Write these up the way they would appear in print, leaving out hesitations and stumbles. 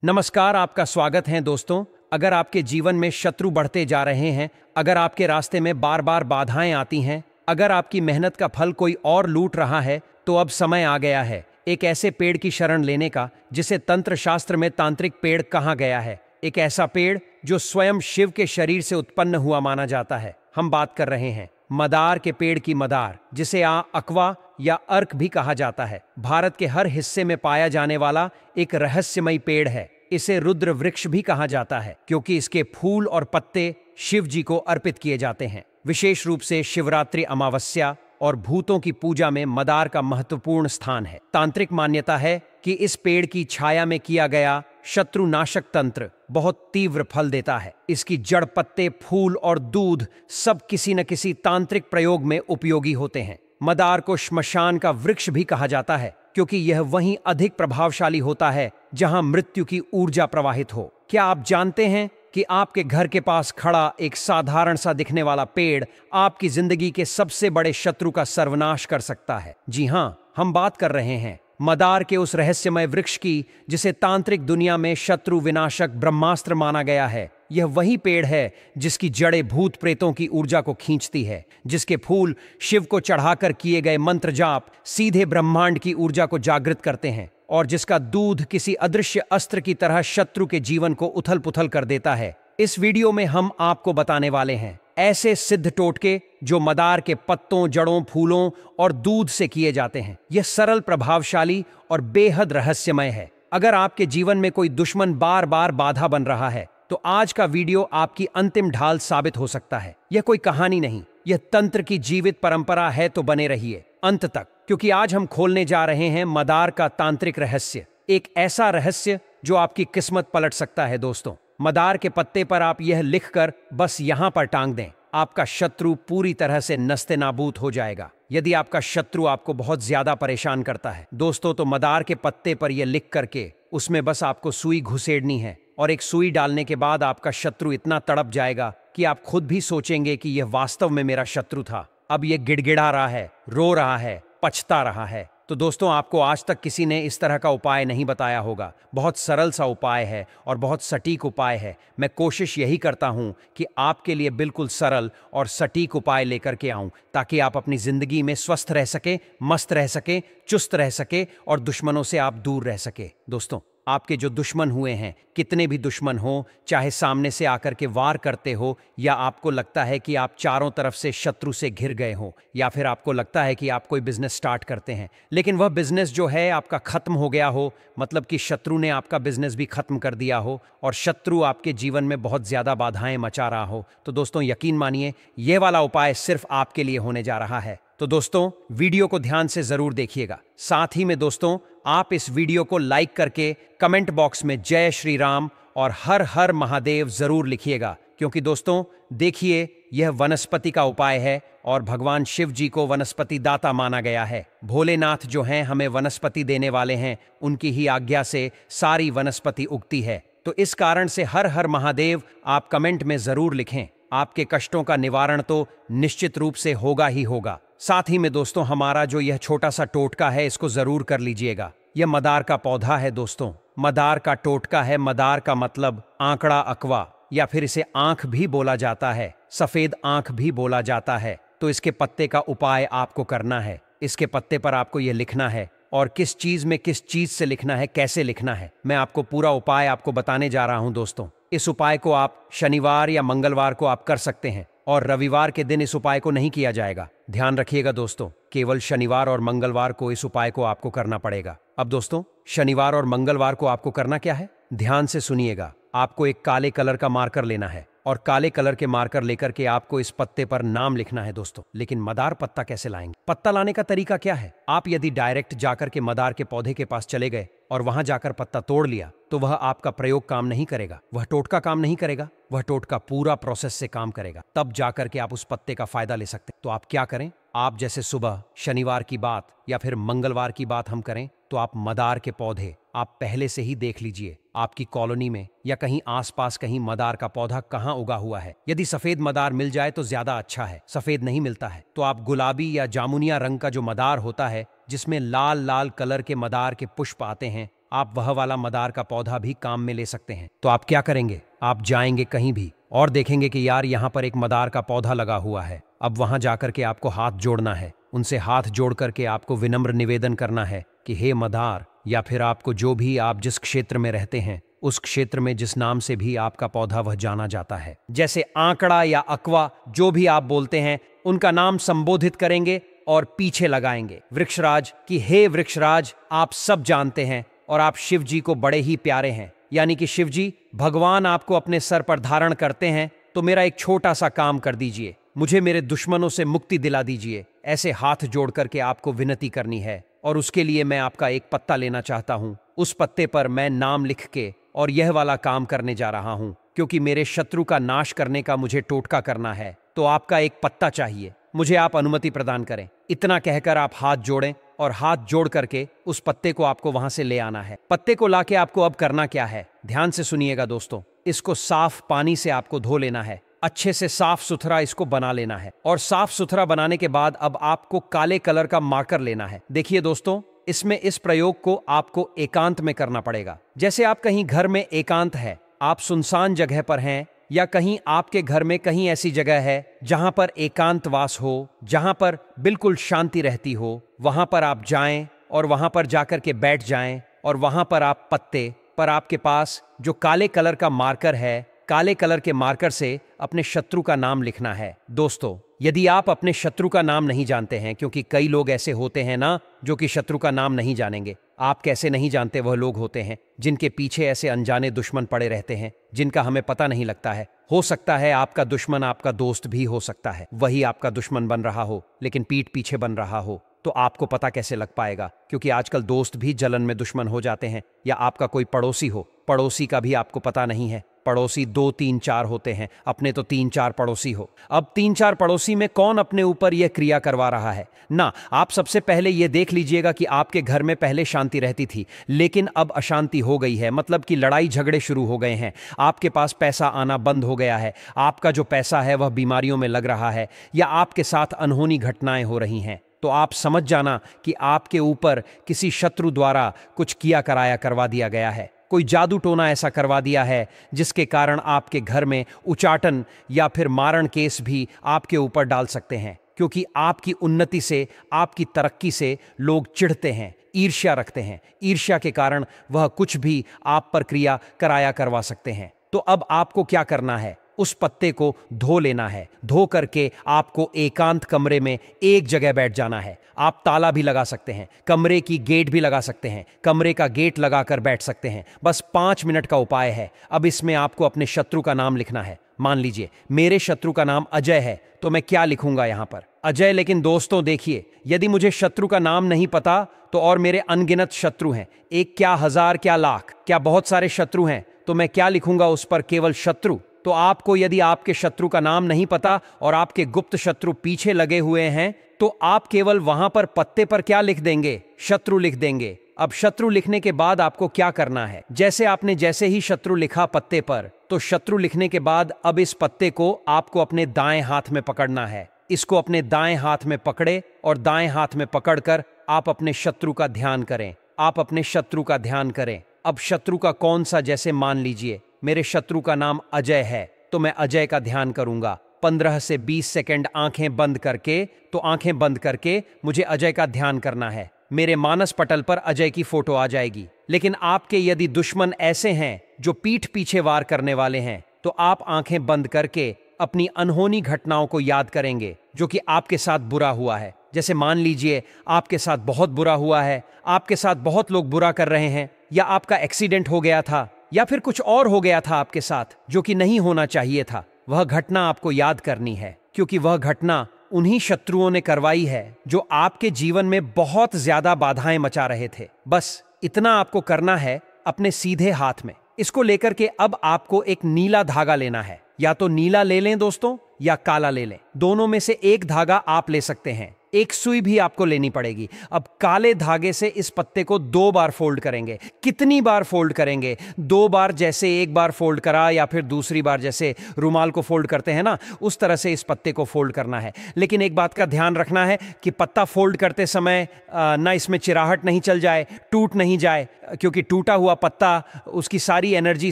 नमस्कार, आपका स्वागत है दोस्तों। अगर आपके जीवन में शत्रु बढ़ते जा रहे हैं, अगर आपके रास्ते में बार बार बाधाएं आती हैं, अगर आपकी मेहनत का फल कोई और लूट रहा है, तो अब समय आ गया है एक ऐसे पेड़ की शरण लेने का जिसे तंत्र शास्त्र में तांत्रिक पेड़ कहा गया है। एक ऐसा पेड़ जो स्वयं शिव के शरीर से उत्पन्न हुआ माना जाता है। हम बात कर रहे हैं मदार के पेड़ की। मदार, जिसे अकवा या अर्क भी कहा जाता है, भारत के हर हिस्से में पाया जाने वाला एक रहस्यमयी पेड़ है। इसे रुद्र वृक्ष भी कहा जाता है क्योंकि इसके फूल और पत्ते शिव जी को अर्पित किए जाते हैं। विशेष रूप से शिवरात्रि, अमावस्या और भूतों की पूजा में मदार का महत्वपूर्ण स्थान है। तांत्रिक मान्यता है कि इस पेड़ की छाया में किया गया शत्रुनाशक तंत्र बहुत तीव्र फल देता है। इसकी जड़, पत्ते, फूल और दूध सब किसी न किसी तांत्रिक प्रयोग में उपयोगी होते हैं। मदार को श्मशान का वृक्ष भी कहा जाता है क्योंकि यह वहीं अधिक प्रभावशाली होता है जहां मृत्यु की ऊर्जा प्रवाहित हो। क्या आप जानते हैं कि आपके घर के पास खड़ा एक साधारण सा दिखने वाला पेड़ आपकी जिंदगी के सबसे बड़े शत्रु का सर्वनाश कर सकता है? जी हां, हम बात कर रहे हैं मदार के उस रहस्यमय वृक्ष की जिसे तांत्रिक दुनिया में शत्रु विनाशक ब्रह्मास्त्र माना गया है। यह वही पेड़ है जिसकी जड़ें भूत प्रेतों की ऊर्जा को खींचती है, जिसके फूल शिव को चढ़ाकर किए गए मंत्र जाप सीधे ब्रह्मांड की ऊर्जा को जागृत करते हैं, और जिसका दूध किसी अदृश्य अस्त्र की तरह शत्रु के जीवन को उथल पुथल कर देता है। इस वीडियो में हम आपको बताने वाले हैं ऐसे सिद्ध टोटके जो मदार के पत्तों, जड़ों, फूलों और दूध से किए जाते हैं। यह सरल, प्रभावशाली और बेहद रहस्यमय है। अगर आपके जीवन में कोई दुश्मन बार बार बाधा बन रहा है, तो आज का वीडियो आपकी अंतिम ढाल साबित हो सकता है। यह कोई कहानी नहीं, यह तंत्र की जीवित परंपरा है। तो बने रहिए अंत तक, क्योंकि आज हम खोलने जा रहे हैं मदार का तांत्रिक रहस्य। एक ऐसा रहस्य जो आपकी किस्मत पलट सकता है। दोस्तों, मदार के पत्ते पर आप यह लिखकर बस यहां पर टांग दें, आपका शत्रु पूरी तरह से नस्ते नाबूद हो जाएगा। यदि आपका शत्रु आपको बहुत ज्यादा परेशान करता है दोस्तों, तो मदार के पत्ते पर यह लिख करके उसमें बस आपको सुई घुसेड़नी है, और एक सुई डालने के बाद आपका शत्रु इतना तड़प जाएगा कि आप खुद भी सोचेंगे कि यह वास्तव में मेरा शत्रु था। अब यह गिड़गिड़ा रहा है, रो रहा है, पछता रहा है। तो दोस्तों, आपको आज तक किसी ने इस तरह का उपाय नहीं बताया होगा। बहुत सरल सा उपाय है और बहुत सटीक उपाय है। मैं कोशिश यही करता हूं कि आपके लिए बिल्कुल सरल और सटीक उपाय लेकर के आऊं, ताकि आप अपनी जिंदगी में स्वस्थ रह सके, मस्त रह सके, चुस्त रह सके और दुश्मनों से आप दूर रह सके। दोस्तों, आपके जो दुश्मन हुए हैं, कितने भी दुश्मन हो, चाहे सामने से आकर के वार करते हो, या आपको लगता है कि आप चारों तरफ से शत्रु से घिर गए हो, या फिर आपको लगता है कि आप कोई बिजनेस स्टार्ट करते हैं लेकिन वह बिजनेस जो है आपका खत्म हो गया हो, मतलब कि शत्रु ने आपका बिजनेस भी खत्म कर दिया हो और शत्रु आपके जीवन में बहुत ज्यादा बाधाएं मचा रहा हो, तो दोस्तों यकीन मानिए यह वाला उपाय सिर्फ आपके लिए होने जा रहा है। तो दोस्तों, वीडियो को ध्यान से जरूर देखिएगा। साथ ही में दोस्तों, आप इस वीडियो को लाइक करके कमेंट बॉक्स में जय श्री राम और हर हर महादेव जरूर लिखिएगा, क्योंकि दोस्तों देखिए, यह वनस्पति का उपाय है और भगवान शिव जी को वनस्पति दाता माना गया है। भोलेनाथ जो हैं हमें वनस्पति देने वाले हैं, उनकी ही आज्ञा से सारी वनस्पति उगती है। तो इस कारण से हर हर महादेव आप कमेंट में जरूर लिखें। आपके कष्टों का निवारण तो निश्चित रूप से होगा ही होगा। साथ ही में दोस्तों, हमारा जो यह छोटा सा टोटका है इसको जरूर कर लीजिएगा। यह मदार का पौधा है दोस्तों, मदार का टोटका है। मदार का मतलब आंकड़ा, अकवा, या फिर इसे आंख भी बोला जाता है, सफेद आंख भी बोला जाता है। तो इसके पत्ते का उपाय आपको करना है। इसके पत्ते पर आपको यह लिखना है, और किस चीज में किस चीज से लिखना है, कैसे लिखना है, मैं आपको पूरा उपाय आपको बताने जा रहा हूं दोस्तों। इस उपाय को आप शनिवार या मंगलवार को आप कर सकते हैं, और रविवार के दिन इस उपाय को नहीं किया जाएगा। ध्यान रखिएगा दोस्तों, केवल शनिवार और मंगलवार को इस उपाय को आपको करना पड़ेगा। अब दोस्तों, शनिवार और मंगलवार को आपको करना क्या है, ध्यान से सुनिएगा। आपको एक काले कलर का मार्कर लेना है, और काले कलर के मार्कर लेकर के आपको इस पत्ते पर नाम लिखना है दोस्तों। लेकिन मदार पत्ता कैसे लाएंगे? पत्ता लाने का तरीका क्या है? आप यदि डायरेक्ट जाकर के मदार के पौधे के पास चले गए और वहां जाकर पत्ता तोड़ लिया, तो वह आपका प्रयोग काम नहीं करेगा, वह टोटका काम नहीं करेगा। वह टोटका पूरा प्रोसेस से काम करेगा, तब जाकर के आप उस पत्ते का फायदा ले सकते हैं। तो आप क्या करें, आप जैसे सुबह शनिवार की बात या फिर मंगलवार की बात हम करें, तो आप मदार के पौधे आप पहले से ही देख लीजिए आपकी कॉलोनी में या कहीं आसपास कहीं मदार का पौधा कहाँ उगा हुआ है। यदि सफेद मदार मिल जाए तो ज्यादा अच्छा है, सफेद नहीं मिलता है तो आप गुलाबी या जामुनिया रंग का जो मदार होता है, जिसमें लाल लाल कलर के मदार के पुष्प आते हैं, आप वह वाला मदार का पौधा भी काम में ले सकते हैं। तो आप क्या करेंगे, आप जाएंगे कहीं भी और देखेंगे कि यार यहाँ पर एक मदार का पौधा लगा हुआ है। अब वहां जाकर के आपको हाथ जोड़ना है, उनसे हाथ जोड़ करके आपको विनम्र निवेदन करना है कि हे मदार, या फिर आपको जो भी आप जिस क्षेत्र में रहते हैं उस क्षेत्र में जिस नाम से भी आपका पौधा वह जाना जाता है, जैसे आंकड़ा या अकवा, जो भी आप बोलते हैं उनका नाम संबोधित करेंगे और पीछे लगाएंगे वृक्षराज कि हे वृक्षराज, आप सब जानते हैं और आप शिव जी को बड़े ही प्यारे हैं, यानी कि शिव जी भगवान आपको अपने सर पर धारण करते हैं, तो मेरा एक छोटा सा काम कर दीजिए, मुझे मेरे दुश्मनों से मुक्ति दिला दीजिए। ऐसे हाथ जोड़ करके आपको विनती करनी है और उसके लिए मैं आपका एक पत्ता लेना चाहता हूं। उस पत्ते पर मैं नाम लिख के और यह वाला काम करने जा रहा हूं, क्योंकि मेरे शत्रु का नाश करने का मुझे टोटका करना है। तो आपका एक पत्ता चाहिए, मुझे आप अनुमति प्रदान करें। इतना कहकर आप हाथ जोड़ें और हाथ जोड़ करके उस पत्ते को आपको वहां से ले आना है। पत्ते को लाके आपको अब करना क्या है, ध्यान से सुनिएगा दोस्तों। इसको साफ पानी से आपको धो लेना है, अच्छे से साफ सुथरा इसको बना लेना है। और साफ सुथरा बनाने के बाद अब आपको काले कलर का मार्कर लेना है। देखिए दोस्तों, इसमें इस प्रयोग को आपको एकांत में करना पड़ेगा। जैसे आप कहीं घर में एकांत है, आप सुनसान जगह पर हैं, या कहीं आपके घर में कहीं ऐसी जगह है जहां पर एकांतवास हो, जहां पर बिल्कुल शांति रहती हो, वहां पर आप जाएं और वहां पर जाकर के बैठ जाएं और वहां पर आप पत्ते पर आपके पास जो काले कलर का मार्कर है, काले कलर के मार्कर से अपने शत्रु का नाम लिखना है। दोस्तों, यदि आप अपने शत्रु का नाम नहीं जानते हैं, क्योंकि कई लोग ऐसे होते हैं ना जो कि शत्रु का नाम नहीं जानेंगे। आप कैसे नहीं जानते, वह लोग होते हैं जिनके पीछे ऐसे अनजाने दुश्मन पड़े रहते हैं जिनका हमें पता नहीं लगता है। हो सकता है आपका दुश्मन आपका दोस्त भी हो सकता है, वही आपका दुश्मन बन रहा हो लेकिन पीठ पीछे बन रहा हो। तो आपको पता कैसे लग पाएगा, क्योंकि आजकल दोस्त भी जलन में दुश्मन हो जाते हैं। या आपका कोई पड़ोसी हो, पड़ोसी का भी आपको पता नहीं है। पड़ोसी 2, 3, 4 होते हैं, अपने तो 3, 4 पड़ोसी हो। अब 3, 4 पड़ोसी में कौन अपने ऊपर यह क्रिया करवा रहा है ना। आप सबसे पहले यह देख लीजिएगा कि आपके घर में पहले शांति रहती थी, लेकिन अब अशांति हो गई है, मतलब कि लड़ाई झगड़े शुरू हो गए हैं। आपके पास पैसा आना बंद हो गया है, आपका जो पैसा है वह बीमारियों में लग रहा है, या आपके साथ अनहोनी घटनाएं हो रही हैं। तो आप समझ जाना कि आपके ऊपर किसी शत्रु द्वारा कुछ किया कराया करवा दिया गया है। कोई जादू टोना ऐसा करवा दिया है जिसके कारण आपके घर में उचाटन या फिर मारण केस भी आपके ऊपर डाल सकते हैं, क्योंकि आपकी उन्नति से, आपकी तरक्की से लोग चिढ़ते हैं, ईर्ष्या रखते हैं। ईर्ष्या के कारण वह कुछ भी आप पर क्रिया कराया करवा सकते हैं। तो अब आपको क्या करना है, उस पत्ते को धो लेना है। धो करके आपको एकांत कमरे में एक जगह बैठ जाना है। आप ताला भी लगा सकते हैं, कमरे की गेट भी लगा सकते हैं, कमरे का गेट लगाकर बैठ सकते हैं। बस 5 मिनट का उपाय है। अब इसमें आपको अपने शत्रु का नाम लिखना है। मान लीजिए मेरे शत्रु का नाम अजय है, तो मैं क्या लिखूंगा यहां पर, अजय। लेकिन दोस्तों देखिए, यदि मुझे शत्रु का नाम नहीं पता तो और मेरे अनगिनत शत्रु हैं, एक क्या, 1000 क्या, लाख क्या, बहुत सारे शत्रु हैं, तो मैं क्या लिखूंगा उस पर, केवल शत्रु। तो आपको यदि आपके शत्रु का नाम नहीं पता और आपके गुप्त शत्रु पीछे लगे हुए हैं, तो आप केवल वहां पर पत्ते पर क्या लिख देंगे, शत्रु लिख देंगे। अब शत्रु लिखने के बाद आपको क्या करना है, जैसे ही शत्रु लिखा पत्ते पर, तो शत्रु लिखने के बाद अब इस पत्ते को आपको अपने दाएं हाथ में पकड़ना है। इसको अपने दाएं हाथ में पकड़े और दाएं हाथ में पकड़कर आप अपने शत्रु का ध्यान करें। आप अपने शत्रु का ध्यान करें। अब शत्रु का कौन सा, जैसे मान लीजिए मेरे शत्रु का नाम अजय है, तो मैं अजय का ध्यान करूंगा। 15 से 20 सेकंड आंखें बंद करके, तो आंखें बंद करके मुझे अजय का ध्यान करना है। मेरे मानस पटल पर अजय की फोटो आ जाएगी। लेकिन आपके यदि दुश्मन ऐसे हैं जो पीठ पीछे वार करने वाले हैं, तो आप आंखें बंद करके अपनी अनहोनी घटनाओं को याद करेंगे जो कि आपके साथ बुरा हुआ है। जैसे मान लीजिए आपके साथ बहुत बुरा हुआ है, आपके साथ बहुत लोग बुरा कर रहे हैं, या आपका एक्सीडेंट हो गया था, या फिर कुछ और हो गया था आपके साथ जो कि नहीं होना चाहिए था। वह घटना आपको याद करनी है, क्योंकि वह घटना उन्हीं शत्रुओं ने करवाई है जो आपके जीवन में बहुत ज्यादा बाधाएं मचा रहे थे। बस इतना आपको करना है अपने सीधे हाथ में। इसको लेकर के अब आपको एक नीला धागा लेना है। या तो नीला ले लें दोस्तों, या काला ले लें, दोनों में से एक धागा आप ले सकते हैं। एक सुई भी आपको लेनी पड़ेगी। अब काले धागे से इस पत्ते को 2 बार फोल्ड करेंगे। कितनी बार फोल्ड करेंगे? 2 बार, जैसे एक बार फोल्ड करा या फिर दूसरी बार जैसे रुमाल को फोल्ड करते हैं ना, उस तरह से इस पत्ते को फोल्ड करना है। लेकिन एक बात का ध्यान रखना है कि पत्ता फोल्ड करते समय ना इसमें चिराहट नहीं चल जाए, टूट नहीं जाए, क्योंकि टूटा हुआ पत्ता उसकी सारी एनर्जी,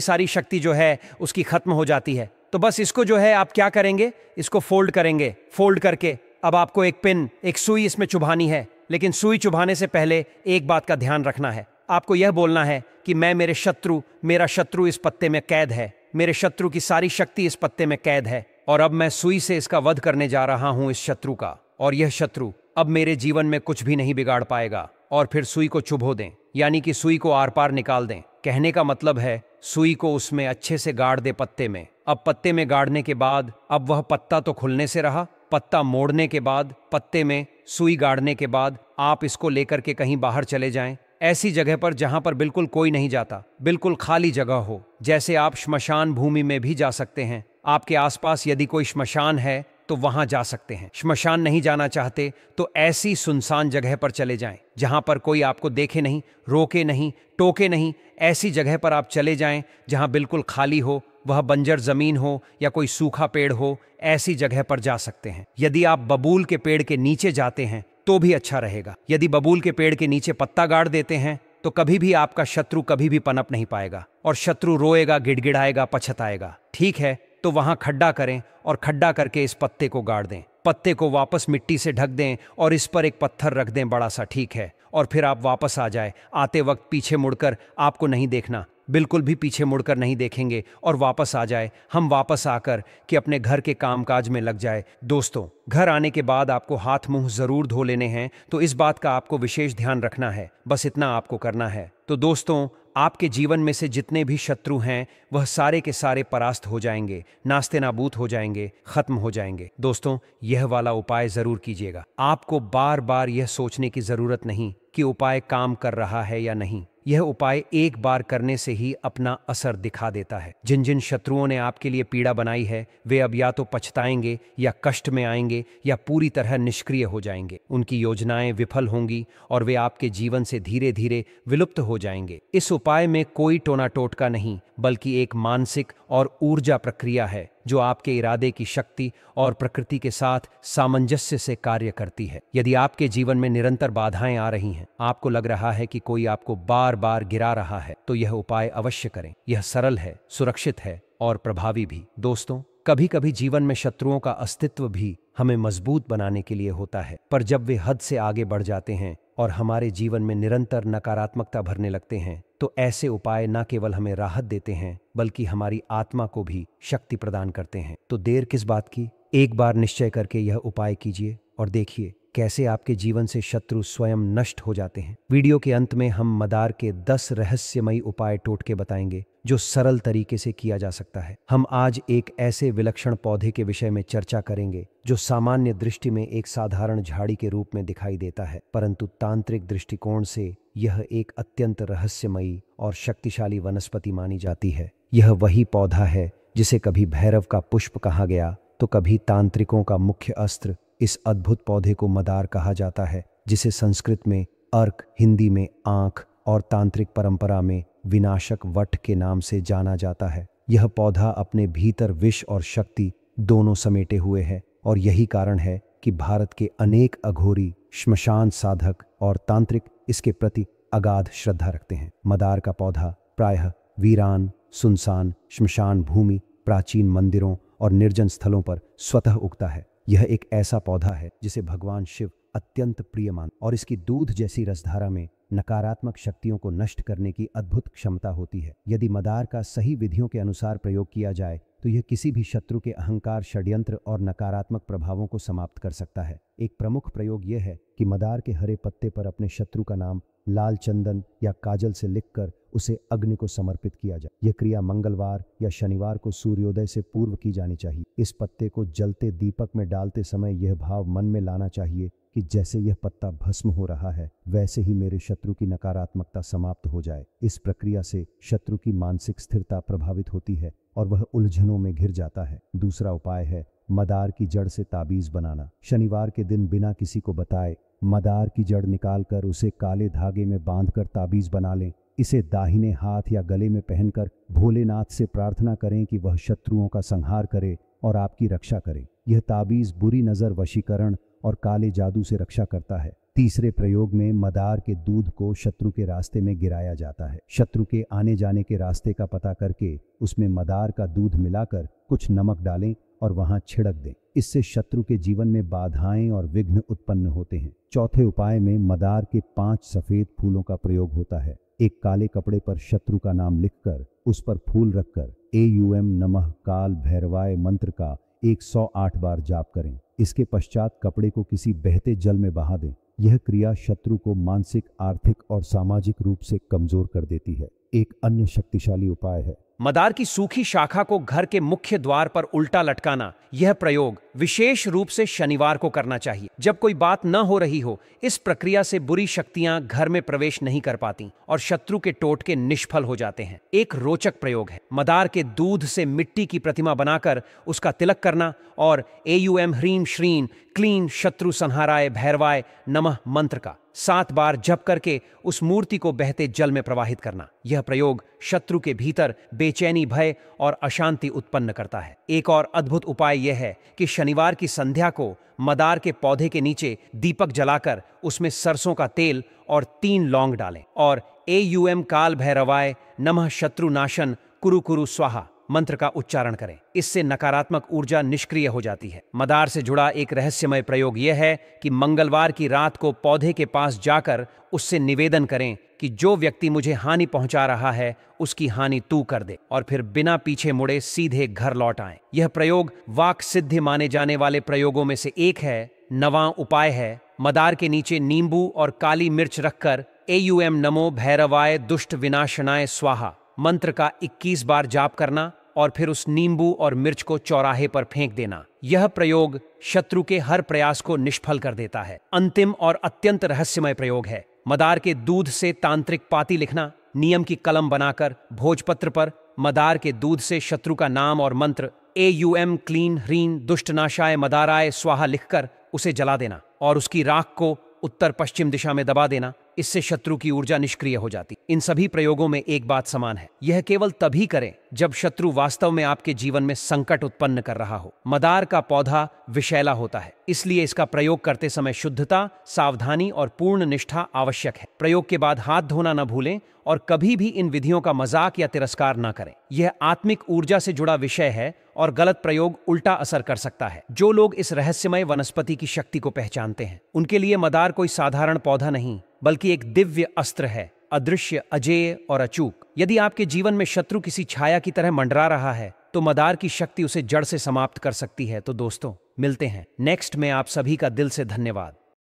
सारी शक्ति जो है उसकी खत्म हो जाती है। तो बस इसको जो है आप क्या करेंगे, इसको फोल्ड करेंगे। फोल्ड करके अब आपको एक पिन, एक सुई इसमें चुभानी है। लेकिन सुई चुभाने से पहले एक बात का ध्यान रखना है। आपको यह बोलना है कि मेरा शत्रु इस पत्ते में कैद है। मेरे शत्रु की सारी शक्ति इस पत्ते में कैद है और अब मैं सुई से इसका वध करने जा रहा हूं, इस शत्रु का। और यह शत्रु अब मेरे जीवन में कुछ भी नहीं बिगाड़ पाएगा। और फिर सुई को चुभो दें, यानी कि सुई को आर पार निकाल दें। कहने का मतलब है सुई को उसमें अच्छे से गाड़ दे पत्ते में। अब पत्ते में गाड़ने के बाद अब वह पत्ता तो खुलने से रहा, पत्ता मोड़ने के बाद, पत्ते में सुई गाड़ने के बाद आप इसको लेकर के कहीं बाहर चले जाएं, ऐसी जगह पर जहां पर बिल्कुल कोई नहीं जाता, बिल्कुल खाली जगह हो। जैसे आप श्मशान भूमि में भी जा सकते हैं। आपके आसपास यदि कोई श्मशान है तो वहां जा सकते हैं। श्मशान नहीं जाना चाहते तो ऐसी सुनसान जगह पर चले जाएं जहां पर कोई आपको देखे नहीं, रोके नहीं, टोके नहीं। ऐसी जगह पर आप चले जाएं जहां बिल्कुल खाली हो, वह बंजर जमीन हो या कोई सूखा पेड़ हो, ऐसी जगह पर जा सकते हैं। यदि आप बबूल के पेड़ के नीचे जाते हैं तो भी अच्छा रहेगा। यदि बबूल के पेड़ के नीचे पत्ता गाड़ देते हैं तो कभी भी आपका शत्रु कभी भी पनप नहीं पाएगा और शत्रु रोएगा, गिड़गिड़ाएगा, पछताएगा। ठीक है, तो वहां खड्डा करें और खड्डा करके इस पत्ते को गाड़ दें। पत्ते को वापस मिट्टी से ढक दें और इस पर एक पत्थर रख दें बड़ा सा, ठीक है। और फिर आप वापस आ जाए। आते वक्त पीछे मुड़कर आपको नहीं देखना, बिल्कुल भी पीछे मुड़कर नहीं देखेंगे और वापस आ जाए। हम वापस आकर कि अपने घर के कामकाज में लग जाए। दोस्तों, घर आने के बाद आपको हाथ मुंह जरूर धो लेने हैं, तो इस बात का आपको विशेष ध्यान रखना है। बस इतना आपको करना है। तो दोस्तों, आपके जीवन में से जितने भी शत्रु हैं वह सारे के सारे परास्त हो जाएंगे, नास्ते नाबूद हो जाएंगे, खत्म हो जाएंगे। दोस्तों, यह वाला उपाय जरूर कीजिएगा। आपको बार बार यह सोचने की जरूरत नहीं कि उपाय काम कर रहा है या नहीं। यह उपाय एक बार करने से ही अपना असर दिखा देता है। जिन जिन शत्रुओं ने आपके लिए पीड़ा बनाई है वे अब या तो पछताएंगे या कष्ट में आएंगे या पूरी तरह निष्क्रिय हो जाएंगे। उनकी योजनाएं विफल होंगी और वे आपके जीवन से धीरे धीरे विलुप्त हो जाएंगे। इस उपाय में कोई टोना टोटका नहीं, बल्कि एक मानसिक और ऊर्जा प्रक्रिया है जो आपके इरादे की शक्ति और प्रकृति के साथ सामंजस्य से कार्य करती है। यदि आपके जीवन में निरंतर बाधाएं आ रही हैं, आपको लग रहा है कि कोई आपको बार बार गिरा रहा है, तो यह उपाय अवश्य करें। यह सरल है, सुरक्षित है और प्रभावी भी। दोस्तों, कभी कभी जीवन में शत्रुओं का अस्तित्व भी हमें मजबूत बनाने के लिए होता है, पर जब वे हद से आगे बढ़ जाते हैं और हमारे जीवन में निरंतर नकारात्मकता भरने लगते हैं, तो ऐसे उपाय न केवल हमें राहत देते हैं बल्कि हमारी आत्मा को भी शक्ति प्रदान करते हैं। तो देर किस बात की, एक बार निश्चय करके यह उपाय कीजिए और देखिए कैसे आपके जीवन से शत्रु स्वयं नष्ट हो जाते हैं। वीडियो के अंत में हम मदार के 10 रहस्यमयी उपाय टोटके बताएंगे जो सरल तरीके से किया जा सकता है। हम आज एक ऐसे विलक्षण पौधे के विषय में चर्चा करेंगे जो सामान्य दृष्टि में एक साधारण झाड़ी के रूप में दिखाई देता है, परंतु तांत्रिक दृष्टिकोण से यह एक अत्यंत रहस्यमयी और शक्तिशाली वनस्पति मानी जाती है। यह वही पौधा है जिसे कभी भैरव का पुष्प कहा गया तो कभी तांत्रिकों का मुख्य अस्त्र। इस अद्भुत पौधे को मदार कहा जाता है, जिसे संस्कृत में अर्क, हिंदी में आंख और तांत्रिक परंपरा में विनाशक वट के नाम से जाना जाता है। यह पौधा अपने भीतर विष और शक्ति दोनों समेटे हुए है और यही कारण है कि भारत के अनेक अघोरी, श्मशान साधक और तांत्रिक इसके प्रति अगाध श्रद्धा रखते हैं। मदार का पौधा प्रायः वीरान, सुनसान श्मशान भूमि, प्राचीन मंदिरों और निर्जन स्थलों पर स्वतः उगता है। यह एक ऐसा पौधा है जिसे भगवान शिव अत्यंत प्रिय मान और इसकी दूध जैसी रसधारा में नकारात्मक शक्तियों को नष्ट करने की अद्भुत क्षमता होती है। यदि मदार का सही विधियों के अनुसार प्रयोग किया जाए तो यह किसी भी शत्रु के अहंकार, षड्यंत्र और नकारात्मक प्रभावों को समाप्त कर सकता है। एक प्रमुख प्रयोग यह है कि मदार के हरे पत्ते पर अपने शत्रु का नाम लाल चंदन या काजल से लिखकर उसे अग्नि को समर्पित किया जाए। यह क्रिया मंगलवार या शनिवार को सूर्योदय से पूर्व की जानी चाहिए। इस पत्ते को जलते दीपक में डालते समय यह भाव मन में लाना चाहिए कि जैसे यह पत्ता भस्म हो रहा है वैसे ही मेरे शत्रु की नकारात्मकता समाप्त हो जाए। इस प्रक्रिया से शत्रु की मानसिक स्थिरता प्रभावित होती है और वह उलझनों में घिर जाता है। दूसरा उपाय है मदार की जड़ से ताबीज बनाना। शनिवार के दिन बिना किसी को बताए मदार की जड़ निकालकर उसे काले धागे में बांधकर ताबीज बना लें। इसे दाहिने हाथ या गले में पहनकर भोलेनाथ से प्रार्थना करें कि वह शत्रुओं का संहार करे और आपकी रक्षा करे। यह ताबीज बुरी नजर, वशीकरण और काले जादू से रक्षा करता है। तीसरे प्रयोग में मदार के दूध को शत्रु के रास्ते में गिराया जाता है। शत्रु के आने जाने के रास्ते का पता करके उसमें मदार का दूध मिलाकर कुछ नमक डालें और वहां छिड़क दें। इससे शत्रु के जीवन में बाधाएं और विघ्न उत्पन्न होते हैं। चौथे उपाय में मदार के 5 सफेद फूलों का प्रयोग होता है। एक काले कपड़े पर शत्रु का नाम लिखकर उस पर फूल रखकर AUM नमः काल भैरवाय मंत्र का 108 बार जाप करें। इसके पश्चात कपड़े को किसी बहते जल में बहा दें। यह क्रिया शत्रु को मानसिक, आर्थिक और सामाजिक रूप से कमजोर कर देती है। एक अन्य शक्तिशाली उपाय है मदार की सूखी शाखा को घर के मुख्य द्वार पर उल्टा लटकाना। यह प्रयोग विशेष रूप से शनिवार को करना चाहिए, जब कोई बात न हो रही हो। इस प्रक्रिया से बुरी शक्तियां घर में प्रवेश नहीं कर पाती और शत्रु के टोटके निष्फल हो जाते हैं। एक रोचक प्रयोग है मदार के दूध से मिट्टी की प्रतिमा बनाकर उसका तिलक करना और AUM ह्रीं श्रीं क्लीं शत्रु संहाराय भैरवाय नमः मंत्र का 7 बार जप करके उस मूर्ति को बहते जल में प्रवाहित करना। यह प्रयोग शत्रु के भीतर बेचैनी, भय और अशांति उत्पन्न करता है। एक और अद्भुत उपाय यह है कि शनिवार की संध्या को मदार के पौधे के नीचे दीपक जलाकर उसमें सरसों का तेल और 3 लौंग डालें और AUM काल भैरवाय नमः शत्रु नाशन कुरु कुरु स्वाहा मंत्र का उच्चारण करें। इससे नकारात्मक ऊर्जा निष्क्रिय हो जाती है। मदार से जुड़ा एक रहस्यमय प्रयोग यह है कि मंगलवार की रात को पौधे के पास जाकर उससे निवेदन करें कि जो व्यक्ति मुझे हानि पहुंचा रहा है उसकी हानि तू कर दे, और फिर बिना पीछे मुड़े सीधे घर लौट आएं। यह प्रयोग वाक सिद्धि माने जाने वाले प्रयोगों में से एक है। 9वां उपाय है मदार के नीचे नींबू और काली मिर्च रखकर AUM नमो भैरवाय दुष्ट विनाशनाय स्वाहा मंत्र का 21 बार जाप करना और फिर उस नींबू और मिर्च को चौराहे पर फेंक देना। यह प्रयोग शत्रु के हर प्रयास को निष्फल कर देता है। अंतिम और अत्यंत रहस्यमय प्रयोग है मदार के दूध से तांत्रिक पाती लिखना। नियम की कलम बनाकर भोजपत्र पर मदार के दूध से शत्रु का नाम और मंत्र AUM क्लीं ह्रीं दुष्टनाशाय मदाराय स्वाहा लिखकर उसे जला देना और उसकी राख को उत्तर पश्चिम दिशा में दबा देना। इससे शत्रु की ऊर्जा निष्क्रिय हो जाती। इन सभी प्रयोगों में एक बात समान है, यह केवल तभी करें जब शत्रु वास्तव में आपके जीवन में संकट उत्पन्न कर रहा हो। मदार का पौधा विषैला होता है, इसलिए इसका प्रयोग करते समय शुद्धता, सावधानी और पूर्ण निष्ठा आवश्यक है। प्रयोग के बाद हाथ धोना न भूलें और कभी भी इन विधियों का मजाक या तिरस्कार न करें। यह आत्मिक ऊर्जा से जुड़ा विषय है और गलत प्रयोग उल्टा असर कर सकता है। जो लोग इस रहस्यमय वनस्पति की शक्ति को पहचानते हैं, उनके लिए मदार कोई साधारण पौधा नहीं बल्कि एक दिव्य अस्त्र है, अदृश्य, अजेय और अचूक। यदि आपके जीवन में शत्रु किसी छाया की तरह मंडरा रहा है तो मदार की शक्ति उसे जड़ से समाप्त कर सकती है। तो दोस्तों, मिलते हैं नेक्स्ट में। आप सभी का दिल से धन्यवाद।